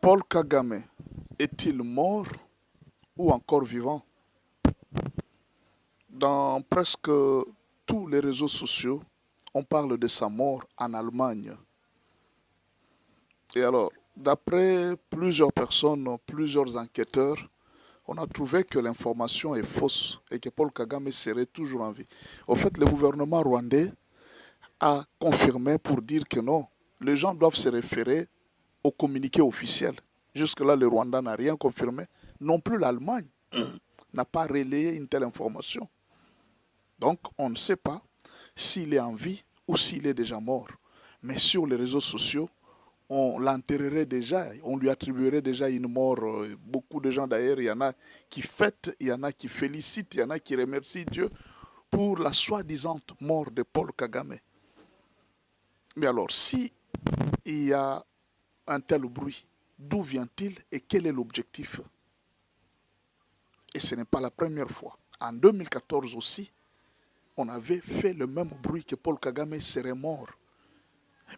Paul Kagame est-il mort ou encore vivant? Dans presque tous les réseaux sociaux, on parle de sa mort en Allemagne. Et alors, d'après plusieurs personnes, plusieurs enquêteurs, on a trouvé que l'information est fausse et que Paul Kagame serait toujours en vie. Au fait, le gouvernement rwandais a confirmé pour dire que non, les gens doivent se référer au communiqué officiel. Jusque-là, le Rwanda n'a rien confirmé. Non plus l'Allemagne n'a pas relayé une telle information. Donc, on ne sait pas s'il est en vie ou s'il est déjà mort. Mais sur les réseaux sociaux, on l'enterrerait déjà, on lui attribuerait déjà une mort. Beaucoup de gens d'ailleurs, il y en a qui fêtent, il y en a qui félicitent, il y en a qui remercient Dieu pour la soi-disant mort de Paul Kagame. Mais alors, si il y a un tel bruit, d'où vient-il et quel est l'objectif? Et ce n'est pas la première fois. En 2014 aussi, on avait fait le même bruit que Paul Kagame serait mort.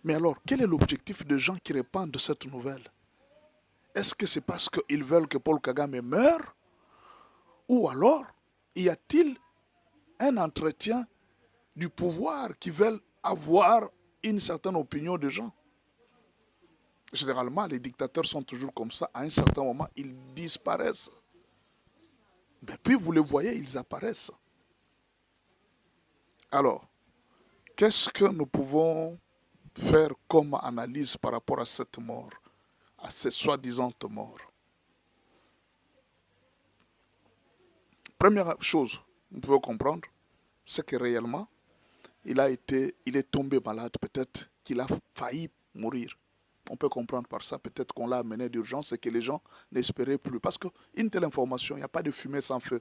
Mais alors, quel est l'objectif des gens qui répandent cette nouvelle? Est-ce que c'est parce qu'ils veulent que Paul Kagame meure? Ou alors, y a-t-il un entretien du pouvoir qui veulent avoir une certaine opinion des gens? Généralement, les dictateurs sont toujours comme ça. À un certain moment, ils disparaissent. Mais puis, vous les voyez, ils apparaissent. Alors, qu'est-ce que nous pouvons faire comme analyse par rapport à cette mort, à cette soi-disant mort? Première chose, vous pouvez comprendre, c'est que réellement, il est tombé malade, peut-être qu'il a failli mourir. On peut comprendre par ça, peut-être qu'on l'a amené d'urgence et que les gens n'espéraient plus. Parce qu'une telle information, il n'y a pas de fumée sans feu.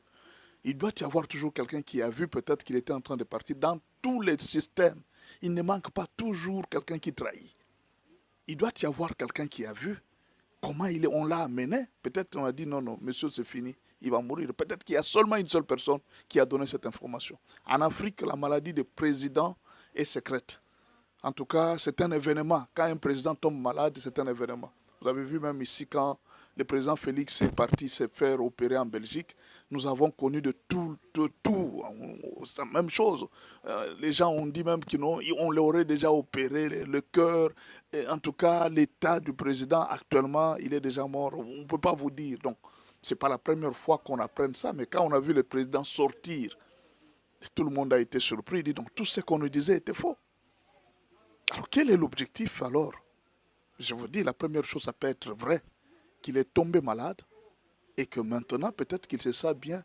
Il doit y avoir toujours quelqu'un qui a vu peut-être qu'il était en train de partir. Dans tous les systèmes, il ne manque pas toujours quelqu'un qui trahit. Il doit y avoir quelqu'un qui a vu comment on l'a amené. Peut-être on a dit non, non, monsieur, c'est fini, il va mourir. Peut-être qu'il y a seulement une seule personne qui a donné cette information. En Afrique, la maladie des présidents est secrète. En tout cas, c'est un événement. Quand un président tombe malade, c'est un événement. Vous avez vu même ici, quand le président Félix est parti se faire opérer en Belgique, nous avons connu de tout. C'est la même chose. Les gens ont dit même qu'on l'aurait déjà opéré, le cœur. Et en tout cas, l'état du président actuellement, il est déjà mort. On ne peut pas vous dire. Donc, ce n'est pas la première fois qu'on apprend ça, mais quand on a vu le président sortir, tout le monde a été surpris. Il dit donc tout ce qu'on nous disait était faux. Alors, quel est l'objectif alors? Je vous dis, la première chose, ça peut être vrai, qu'il est tombé malade et que maintenant, peut-être qu'il sait ça bien,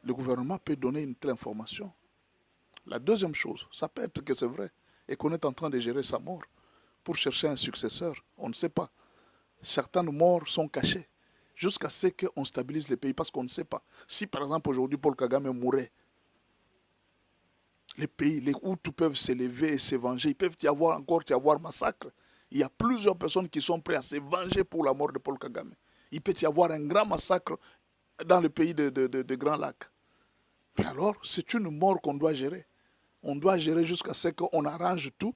le gouvernement peut donner une telle information. La deuxième chose, ça peut être que c'est vrai et qu'on est en train de gérer sa mort pour chercher un successeur. On ne sait pas. Certaines morts sont cachées jusqu'à ce qu'on stabilise le pays parce qu'on ne sait pas. Si par exemple aujourd'hui Paul Kagame mourait, les pays, les Hutus peuvent s'élever et se venger. Il peut y avoir massacre. Il y a plusieurs personnes qui sont prêtes à se venger pour la mort de Paul Kagame. Il peut y avoir un grand massacre dans le pays de Grand Lac. Mais alors, c'est une mort qu'on doit gérer. On doit gérer jusqu'à ce qu'on arrange tout,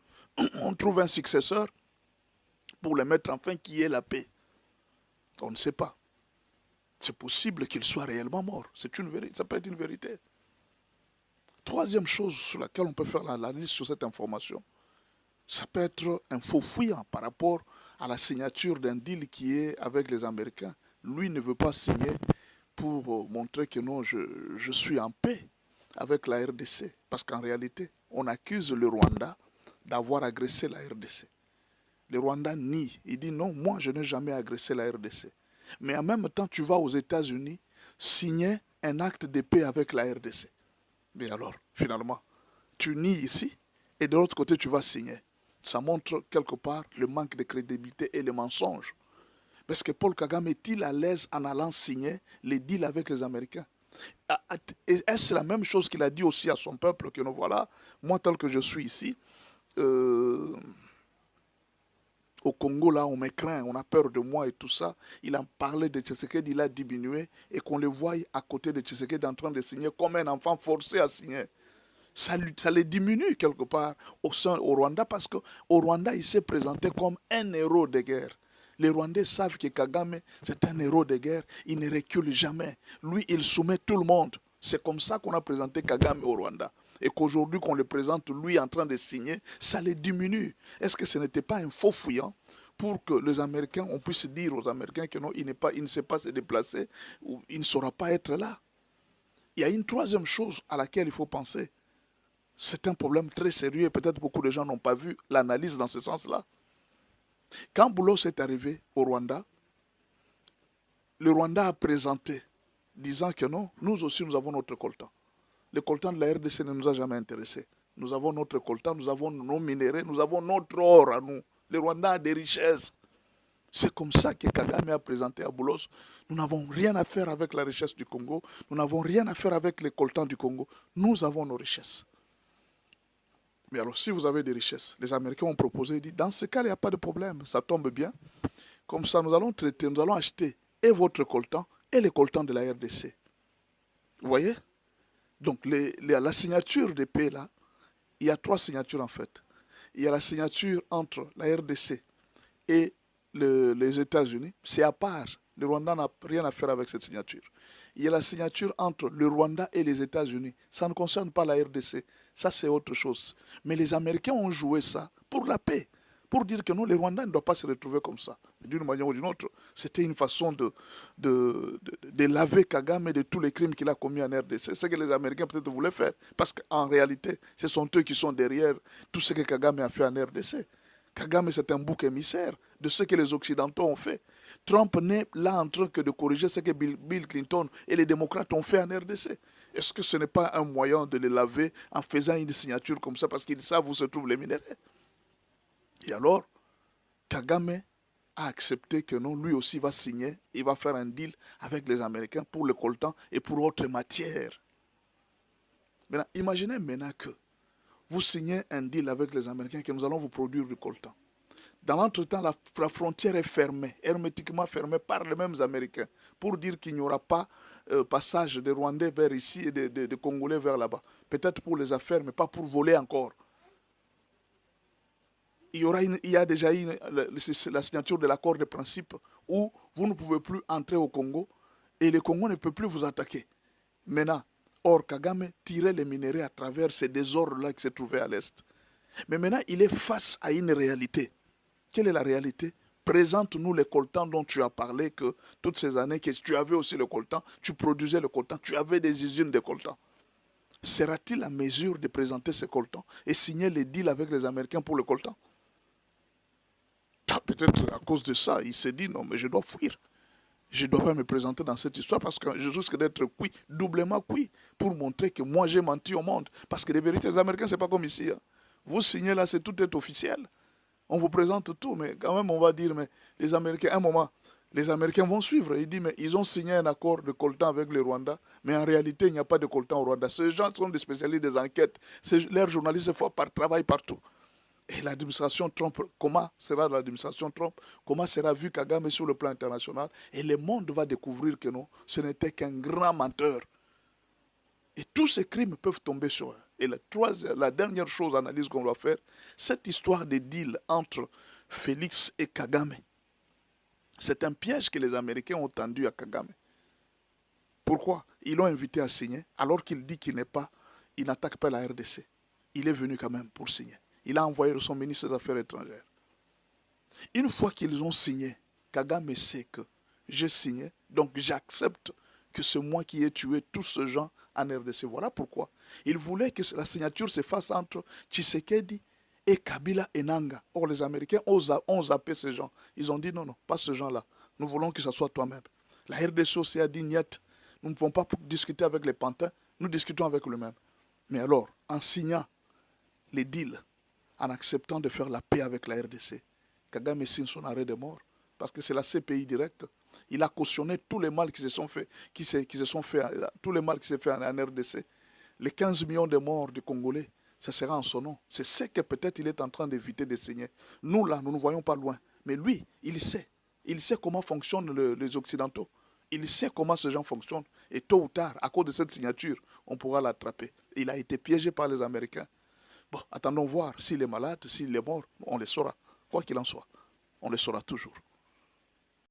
on trouve un successeur pour le mettre enfin qui est la paix. On ne sait pas. C'est possible qu'il soit réellement mort. C'est une vérité. Ça peut être une vérité. Troisième chose sur laquelle on peut faire l'analyse sur cette information, ça peut être un faux fuyant par rapport à la signature d'un deal qui est avec les Américains. Lui ne veut pas signer pour montrer que non, je suis en paix avec la RDC. Parce qu'en réalité, on accuse le Rwanda d'avoir agressé la RDC. Le Rwanda nie. Il dit non, moi je n'ai jamais agressé la RDC. Mais en même temps, tu vas aux États-Unis signer un acte de paix avec la RDC. Mais alors, finalement, tu nies ici et de l'autre côté, tu vas signer. Ça montre quelque part le manque de crédibilité et le mensonge. Parce que Paul Kagame est-il à l'aise en allant signer les deals avec les Américains? Est-ce la même chose qu'il a dit aussi à son peuple que nous voilà, moi tel que je suis ici, au Congo, là, on me craint, on a peur de moi et tout ça. Il en parlait de Tshisekedi, il a diminué et qu'on le voie à côté de Tshisekedi en train de signer comme un enfant forcé à signer. Ça les diminue quelque part au Rwanda parce qu'au Rwanda, il s'est présenté comme un héros de guerre. Les Rwandais savent que Kagame, c'est un héros de guerre. Il ne recule jamais. Lui, il soumet tout le monde. C'est comme ça qu'on a présenté Kagame au Rwanda. Et qu'aujourd'hui, qu'on le présente, lui, en train de signer, ça les diminue. Est-ce que ce n'était pas un faux fuyant pour que les Américains, on puisse dire aux Américains que non, il ne sait pas se déplacer, ou il ne saura pas être là? Il y a une troisième chose à laquelle il faut penser. C'est un problème très sérieux et peut-être beaucoup de gens n'ont pas vu l'analyse dans ce sens-là. Quand Boulos est arrivé au Rwanda, le Rwanda a présenté, disant que non, nous aussi nous avons notre coltan. Le coltan de la RDC ne nous a jamais intéressés. Nous avons notre coltan, nous avons nos minéraux, nous avons notre or à nous. Le Rwanda a des richesses. C'est comme ça que Kagame a présenté à Boulos. Nous n'avons rien à faire avec la richesse du Congo. Nous n'avons rien à faire avec les coltans du Congo. Nous avons nos richesses. Mais alors, si vous avez des richesses, les Américains ont proposé, ils disent, dans ce cas, il n'y a pas de problème, ça tombe bien. Comme ça, nous allons traiter, nous allons acheter et votre coltan et les coltans de la RDC. Vous voyez? Donc, la signature des paix, là, il y a trois signatures en fait. Il y a la signature entre la RDC et les États-Unis. C'est à part. Le Rwanda n'a rien à faire avec cette signature. Il y a la signature entre le Rwanda et les États-Unis. Ça ne concerne pas la RDC. Ça, c'est autre chose. Mais les Américains ont joué ça pour la paix. Pour dire que non, les Rwandais ne doivent pas se retrouver comme ça. D'une manière ou d'une autre, c'était une façon de laver Kagame de tous les crimes qu'il a commis en RDC. C'est ce que les Américains peut-être voulaient faire. Parce qu'en réalité, ce sont eux qui sont derrière tout ce que Kagame a fait en RDC. Kagame, c'est un bouc émissaire de ce que les Occidentaux ont fait. Trump n'est là en train que de corriger ce que Bill Clinton et les démocrates ont fait en RDC. Est-ce que ce n'est pas un moyen de les laver en faisant une signature comme ça parce qu'ils savent où se trouvent les minéraux? Et alors, Kagame a accepté que non, lui aussi va signer, il va faire un deal avec les Américains pour le coltan et pour autres matières. Maintenant, imaginez maintenant que vous signez un deal avec les Américains que nous allons vous produire du coltan. Dans l'entretemps, la frontière est fermée, hermétiquement fermée par les mêmes Américains, pour dire qu'il n'y aura pas passage des Rwandais vers ici et des Congolais vers là-bas. Peut-être pour les affaires, mais pas pour voler encore. Il y a déjà eu la signature de l'accord de principe où vous ne pouvez plus entrer au Congo et le Congo ne peut plus vous attaquer. Maintenant, or Kagame tirait les minéraux à travers ces désordres-là qui se trouvaient à l'Est. Mais maintenant, il est face à une réalité. Quelle est la réalité? Présente-nous les coltans dont tu as parlé, que toutes ces années que tu avais aussi le coltan, tu produisais le coltan, tu avais des usines de coltan. Sera-t-il à mesure de présenter ces coltans et signer les deals avec les Américains pour le coltan? Peut-être à cause de ça, il s'est dit non, mais je dois fuir. Je ne dois pas me présenter dans cette histoire parce que je risque d'être cuit, doublement cuit, pour montrer que moi j'ai menti au monde. Parce que les vérités, les Américains, ce n'est pas comme ici. Hein. Vous signez là, tout est officiel. On vous présente tout, mais quand même, on va dire, mais les Américains, un moment, les Américains vont suivre. Ils disent, mais ils ont signé un accord de coltan avec le Rwanda, mais en réalité, il n'y a pas de coltan au Rwanda. Ces gens sont des spécialistes des enquêtes. Leurs journalistes travaillent partout. Et l'administration Trump, comment sera l'administration Trump? Comment sera vu Kagame sur le plan international? Et le monde va découvrir que non, ce n'était qu'un grand menteur. Et tous ces crimes peuvent tomber sur eux. Et la dernière chose, analyse qu'on doit faire, cette histoire de deal entre Félix et Kagame, c'est un piège que les Américains ont tendu à Kagame. Pourquoi? Ils l'ont invité à signer, alors qu'il dit qu'il n'attaque pas la RDC. Il est venu quand même pour signer. Il a envoyé son ministre des Affaires étrangères. Une fois qu'ils ont signé, Kagame sait que j'ai signé, donc j'accepte que c'est moi qui ai tué tous ces gens en RDC. Voilà pourquoi. Il voulait que la signature se fasse entre Tshisekedi et Kabila et Nanga. Or, les Américains ont zappé ces gens. Ils ont dit non, non, pas ce gens-là. Nous voulons que ce soit toi-même. La RDC aussi a dit niet. Nous ne pouvons pas discuter avec les pantins, nous discutons avec eux-mêmes. Mais alors, en signant les deals, en acceptant de faire la paix avec la RDC, Kagame signe son arrêt de mort. Parce que c'est la CPI directe. Il a cautionné tous les mal qui se sont faits, tous les mal qui se sont faits en RDC. Les 15 millions de morts des Congolais, ça sera en son nom. C'est ce que peut-être il est en train d'éviter de signer. Nous, là, nous ne voyons pas loin. Mais lui, il sait. Il sait comment fonctionnent les Occidentaux. Il sait comment ces gens fonctionnent. Et tôt ou tard, à cause de cette signature, on pourra l'attraper. Il a été piégé par les Américains. Bon, attendons voir s'il est malade, s'il est mort, on le saura. Quoi qu'il en soit, on le saura toujours.